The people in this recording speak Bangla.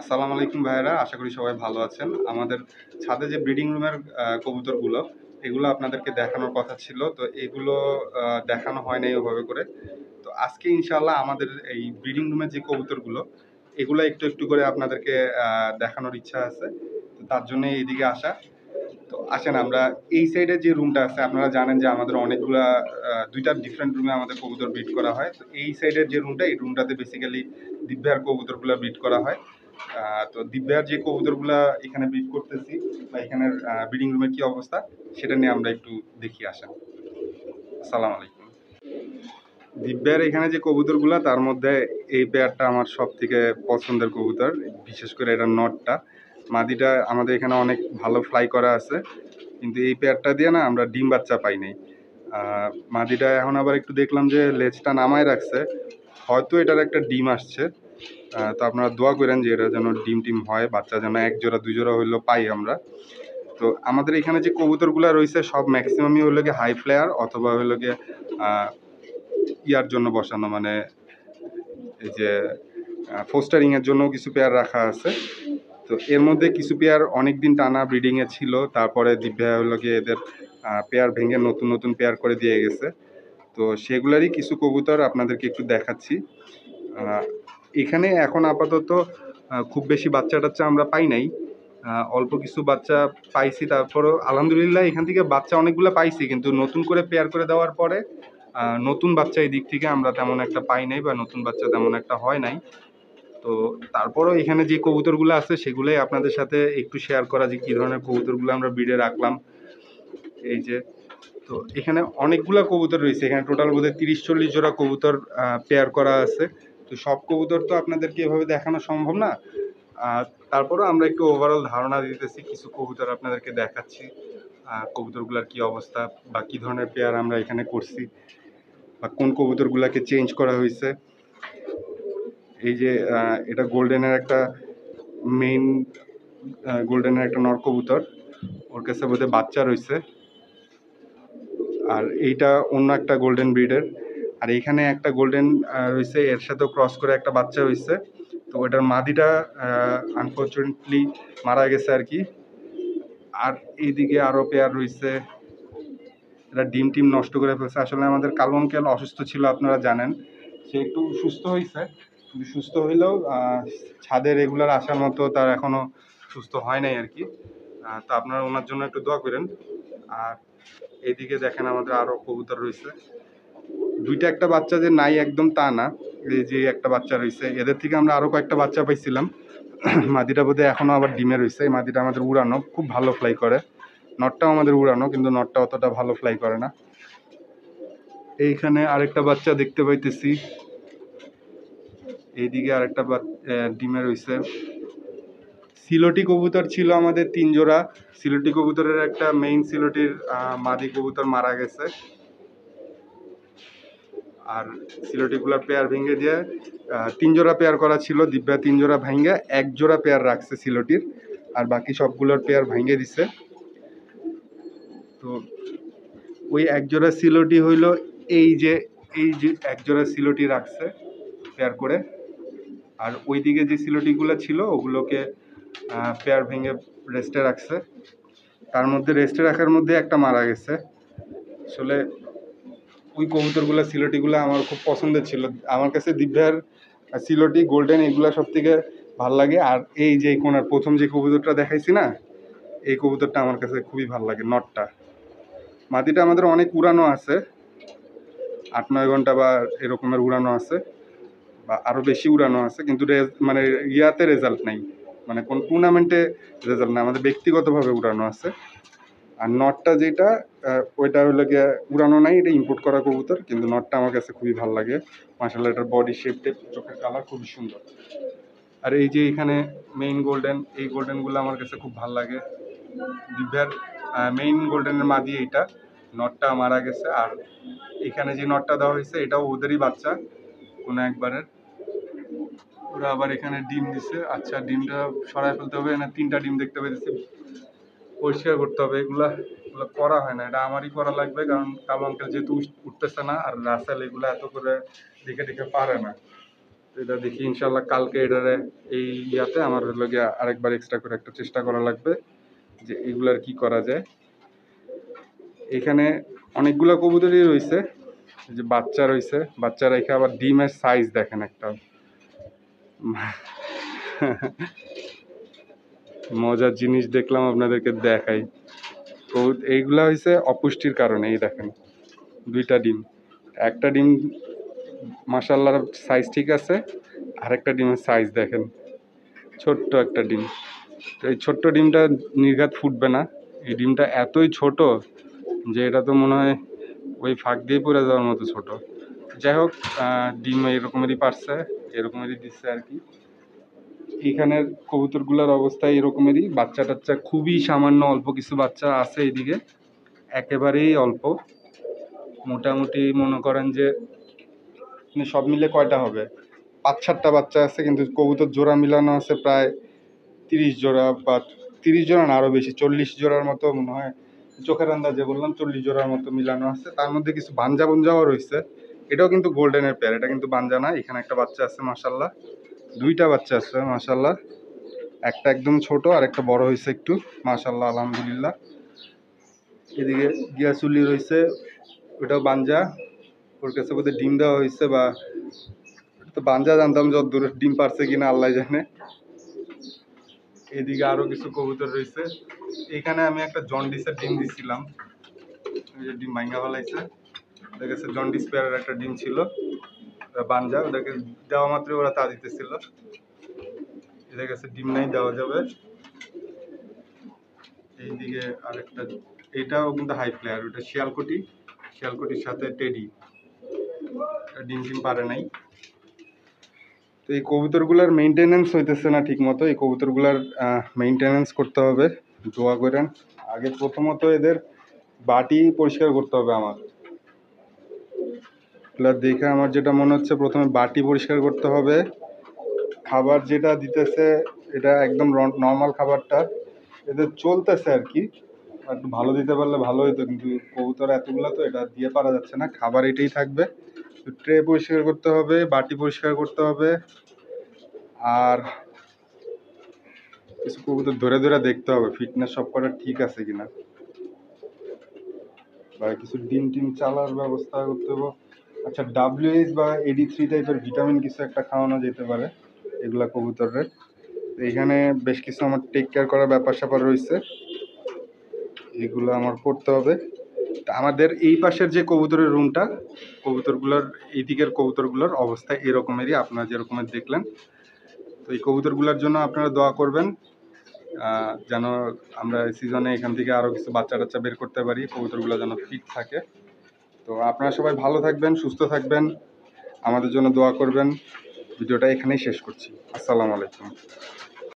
আসসালামু আলাইকুম ভাইয়েরা, আশা করি সবাই ভালো আছেন। আমাদের ছাদে যে ব্রিডিং রুমের কবুতরগুলো, এগুলো আপনাদেরকে দেখানোর কথা ছিল, তো এগুলো দেখানো হয় নাই ওভাবে করে। তো আজকে ইনশাআল্লাহ আমাদের এই ব্রিডিং রুমের যে কবুতরগুলো, এগুলো একটু একটু করে আপনাদেরকে দেখানোর ইচ্ছা আছে। তো তার জন্য এইদিকে আসা। তো আসেন আমরা এই সাইডে যে রুমটা আছে, আপনারা জানেন যে আমাদের অনেকগুলা দুইটা ডিফারেন্ট রুমে আমাদের কবুতর ব্রিড করা হয়। তো এই সাইডের যে রুমটা, এই রুমটাতে বেসিক্যালি দিব্যার কবুতরগুলো ব্রিড করা হয়। তো দিব্যার যে কবুতরগুলা এখানে ব্রিড করতেছি বা এখানের ব্রিডিং রুমের কি অবস্থা, সেটা নিয়ে আমরা একটু দেখি। আসেন। আসসালামু আলাইকুম। দিব্যার এখানে যে কবুতরগুলা, তার মধ্যে এই পেয়ারটা আমার সব থেকে পছন্দের কবুতর, বিশেষ করে এটা নটটা। মাদিটা আমাদের এখানে অনেক ভালো ফ্লাই করা আছে, কিন্তু এই পেয়ারটা দিয়ে না আমরা ডিম বাচ্চা পাই নাই। মাদিটা এখন আবার একটু দেখলাম যে লেজটা নামায় রাখছে, হয়তো এটার একটা ডিম আসছে। তো আপনারা দোয়া করেন যে এটা যেন ডিম টিম হয়, বাচ্চা যেন এক জোড়া দুই জোড়া হইলেও পাই আমরা। তো আমাদের এখানে যে কবুতরগুলো রয়েছে সব ম্যাক্সিমামই হলো গিয়ে হাই ফ্লায়ার, অথবা হলো গিয়ে ইয়ার জন্য বসানো, মানে এই যে ফোস্টারিং এর জন্য কিছু পেয়ার রাখা আছে। তো এর মধ্যে কিছু পেয়ার অনেক দিন টানা ব্রিডিং এ ছিল, তারপরে দিব্যা হলো গিয়ে এদের পেয়ার ভেঙে নতুন নতুন পেয়ার করে দিয়ে গেছে। তো সেগুলারই কিছু কবুতর আপনাদেরকে একটু দেখাচ্ছি। এখানে এখন আপাতত খুব বেশি বাচ্চা টাচ্চা আমরা পাই নাই, অল্প কিছু বাচ্চা পাইছি। তারপরও আলহামদুলিল্লাহ এখান থেকে বাচ্চা অনেকগুলো পাইছি, কিন্তু নতুন করে পেয়ার করে দেওয়ার পরে নতুন বাচ্চা এই দিক থেকে আমরা তেমন একটা পাই নাই, বা নতুন বাচ্চা তেমন একটা হয় নাই। তো তারপরও এখানে যে কবুতরগুলো আছে সেগুলোই আপনাদের সাথে একটু শেয়ার করা, যে কী ধরনের কবুতরগুলো আমরা ব্রিডে রাখলাম। এই যে, তো এখানে অনেকগুলা কবুতর রয়েছে, এখানে টোটাল বোধহয় 30-40 জোড়া কবুতর পেয়ার করা আছে। তো সব কবুতর তো আপনাদেরকে এভাবে দেখানো সম্ভব না, তারপরেও আমরা একটু ওভারঅল ধারণা দিতেছি, কিছু কবুতর আপনাদেরকে দেখাচ্ছি, কবুতরগুলোর কি অবস্থা বা কী ধরনের পেয়ার আমরা এখানে করছি, বা কোন কবুতরগুলোকে চেঞ্জ করা হয়েছে। এই যে এটা গোল্ডেনের একটা মেইন, গোল্ডেনের একটা নর কবুতর, ওর কাছে বোধহয় বাচ্চা রয়েছে। আর এইটা অন্য একটা গোল্ডেন ব্রিডের। আর এইখানে একটা গোল্ডেন রয়েছে, এর সাথেও ক্রস করে একটা বাচ্চা হয়েছে। তো ওটার মাদিটা আনফর্চুনেটলি মারা গেছে আর কি। আর এইদিকে আরও পেয়ার রয়েছে, এরা ডিম টিম নষ্ট করে ফেলছে। আসলে আমাদের কালো আঙ্কেল অসুস্থ ছিল, আপনারা জানেন। সে একটু সুস্থ হয়েছে, কিন্তু সুস্থ হইলেও ছাদে রেগুলার আসার মতো তার এখনও সুস্থ হয় নাই আর কি। তো আপনারা ওনার জন্য একটু দোয়া করেন। আর এইদিকে দেখেন আমাদের আরও কবুতর রয়েছে, দুইটা একটা বাচ্চা যে নাই একদম তা না, এই যে একটা বাচ্চা রয়েছে, এদের থেকে আমরা আরও কয়েকটা বাচ্চা পাইছিলাম। মাদিটা বোধহয় এখনও আবার ডিমে রয়েছে। এই মাদিটা আমাদের উড়ানো, খুব ভালো ফ্লাই করে। নটটাও আমাদের উড়ানো, কিন্তু নটটা অতটা ভালো ফ্লাই করে না। এইখানে আরেকটা বাচ্চা দেখতে পাইতেছি, এইদিকে আরেকটা ডিমে রয়েছে। সিলোটি কবুতর ছিল আমাদের 3 জোড়া। সিলোটি কবুতরের একটা মেইন সিলোটির মাদি কবুতর মারা গেছে, আর সিলোটিগুলার পেয়ার ভেঙে দিয়ে 3 জোড়া পেয়ার করা ছিল। দিব্যা 3 জোড়া ভাঙ্গে 1 জোড়া পেয়ার রাখছে সিলোটির, আর বাকি সবগুলোর পেয়ার ভাঙ্গে দিছে। তো ওই 1 জোড়া সিলোটি হইল এই যে 1 জোড়া সিলোটি রাখছে পেয়ার করে। আর ওইদিকে যে সিলোটিগুলো ছিল ওগুলোকে পেয়ার ভেঙে রেস্টে রাখছে। তার মধ্যে রেস্টে রাখার মধ্যে একটা মারা গেছে। আসলে ওই কবুতরগুলো সিলোটিগুলো আমার খুব পছন্দের ছিল। আমার কাছে দিব্যার সিলোটি গোল্ডেন এগুলো সব থেকে ভাল লাগে। আর এই যে কোনার প্রথম যে কবুতরটা দেখাইছি না, এই কবুতরটা আমার কাছে খুবই ভাল লাগে, নটটা। মাদিটা আমাদের অনেক উড়ানো আছে, 8-9 ঘন্টা বা এরকমের উড়ানো আছে, বা আরও বেশি উড়ানো আছে, কিন্তু মানে ইয়াতে রেজাল্ট নাই, মানে কোন টুর্নামেন্টে রেজাল্ট নাই, আমাদের ব্যক্তিগতভাবে উড়ানো আছে। আর নটটা যেটা, ওইটা হলো গিয়ে উড়ানো নাই, এটা ইম্পোর্ট করা কবুতর, কিন্তু নটটা আমার কাছে খুবই ভালো লাগে। মাশাআল্লাহ, এটার বডি শেপ, চোখের কালার খুবই সুন্দর। আর এই যে এখানে মেইন গোল্ডেন, এই গোল্ডেনগুলো আমার কাছে খুব ভালো লাগে। দিব্যার মেইন গোল্ডেনের মাদি এইটা, নটটা মারা গেছে। আর এখানে যে নটটা দেওয়া হয়েছে এটাও ওদেরই বাচ্চা কোনো একবারের। ওরা আবার এখানে ডিম দিছে। আচ্ছা, ডিমটা সরাই ফেলতে হবে না, 3টা ডিম দেখতে পেয়েছি, পরিষ্কার করতে হবে। এগুলো করা হয় না, এটা আমারই করা লাগবে, কারণ কালো আঙ্কেল যেহেতু উঠতেছে না, আর রাসেল এগুলো এত করে দেখে দেখে পারে না। এটা দেখি ইনশাল্লাহ কালকে এটারে এই ইয়াতে আমার লগে আরেকবার এক্সট্রা করে একটা চেষ্টা করা লাগবে যে এগুলার কি করা যায়। এখানে অনেকগুলা কবুতরই রয়েছে, যে বাচ্চা রয়েছে, বাচ্চা রেখে আবার ডিমের সাইজ দেখেন একটা মজার জিনিস দেখলাম, আপনাদেরকে দেখাই। তো এইগুলা হয়েছে অপুষ্টির কারণে। এই দেখেন দুইটা ডিম, একটা ডিম মাশাআল্লাহ সাইজ ঠিক আছে, আরেকটা ডিমের সাইজ দেখেন, ছোট্ট একটা ডিম। তো এই ছোট্ট ডিমটা নির্ঘাত ফুটবে না, এই ডিমটা এতই ছোট যে এটা তো মনে হয় ওই ফাঁক দিয়ে পড়ে যাওয়ার মতো ছোট। যাই হোক, ডিম এরকমেরই পারছে, এরকমেরই দিচ্ছে আর কি। এইখানের কবুতরগুলোর অবস্থা এরকমেরই, বাচ্চা টাচ্চা খুবই সামান্য, অল্প কিছু বাচ্চা আছে এদিকে, একেবারেই অল্প। মোটামুটি মনে করেন যে সব মিলে কয়টা হবে, 5-7টা বাচ্চা আছে, কিন্তু কবুতর জোড়া মিলানো আছে প্রায় 30 জোড়া, বা 30 জোড়া না আরও বেশি, 40 জোড়ার মতো মনে হয়, চোখের আন্দাজে বললাম 40 জোড়ার মতো মিলানো আছে। তার মধ্যে কিছু বাঞ্জা বুঞ্জাও রয়েছে, এটাও কিন্তু গোল্ডেনের পেয়ার, এটা কিন্তু বাঞ্জা না। এখানে একটা বাচ্চা আছে মাশাল্লাহ, দুইটা বাচ্চা আছে মাশাল্লাহ, একটা একদম ছোট আর একটা বড় হয়েছে একটু, মাশাল্লাহ আলহামদুলিল্লাহ। এদিকে গিয়াসুলি রয়েছে, ওটাও বাঞ্জা, ওর কাছে বোধহয় ডিম দেওয়া হয়েছে, বা তো বাঞ্জা জানতাম, যতদূর ডিম পারছে কিনা আল্লাহ জানে। এদিকে আরো কিছু কবুতর রয়েছে। এখানে আমি একটা জন্ডিসের ডিম দিছিলাম, ওই যে ডিম ভাঙ্গা ফেলাইছে, ওদের কাছে জন্ডিস পেয়ারের একটা ডিম ছিল বাঞ্জা, ওদেরকে দেওয়া মাত্রই ওরা তা দিতেছিল। এদের কাছে ডিম নাই, দেওয়া যাবে। এইদিকে আরেকটা, এটাও কিন্তু হাই প্লেয়ার, ওটা শিয়ালকুটি, শিয়ালকুটির সাথে টেডি, ডিম টিম পারে নাই। তো এই কবুতরগুলার মেইনটেনেন্স হইতেছে না ঠিক মতো, এই কবুতরগুলার মেইনটেনেন্স করতে হবে, দোয়া করেন। আগে প্রথমত এদের বাটি পরিষ্কার করতে হবে আমার, এগুলা দেখে আমার যেটা মনে হচ্ছে প্রথমে বাটি পরিষ্কার করতে হবে। খাবার যেটা দিতেছে এটা একদম নর্মাল খাবারটা এদের চলতেছে আর কি, একটু ভালো দিতে পারলে ভালো হতো, কিন্তু কবুতর এতগুলো তো এটা দিয়ে পারা যাচ্ছে না, খাবার এটাই থাকবে। ট্রে পরিষ্কার করতে হবে, বাটি পরিষ্কার করতে হবে, আর কিছু কবুতর ধরে ধরে দেখতে হবে ফিটনেস সব কটা ঠিক আছে কিনা, বা কিছু ডিম টিম চালার ব্যবস্থা করতে হবে। আচ্ছা, WH বা AD3 টাইপের ভিটামিন কিছু একটা খাওয়ানো যেতে পারে এগুলা কবুতরের। এখানে বেশ কিছু আমার টেক কেয়ার করার ব্যাপার স্যাপার রয়েছে, এগুলো আমার করতে হবে। তা আমাদের এই পাশের যে কবুতরের রুমটা, কবুতরগুলোর এই দিকের কবুতরগুলোর অবস্থা এরকমেরই, আপনারা যেরকমের দেখলেন। তো এই কবুতরগুলোর জন্য আপনারা দোয়া করবেন, যেন আমরা সিজনে এখান থেকে আরও কিছু বাচ্চা টাচ্চা বের করতে পারি, কবুতরগুলো যেন ফিট থাকে। তো আপনারা সবাই ভালো থাকবেন, সুস্থ থাকবেন, আমাদের জন্য দোয়া করবেন। ভিডিওটা এখানেই শেষ করছি। আসসালামু আলাইকুম।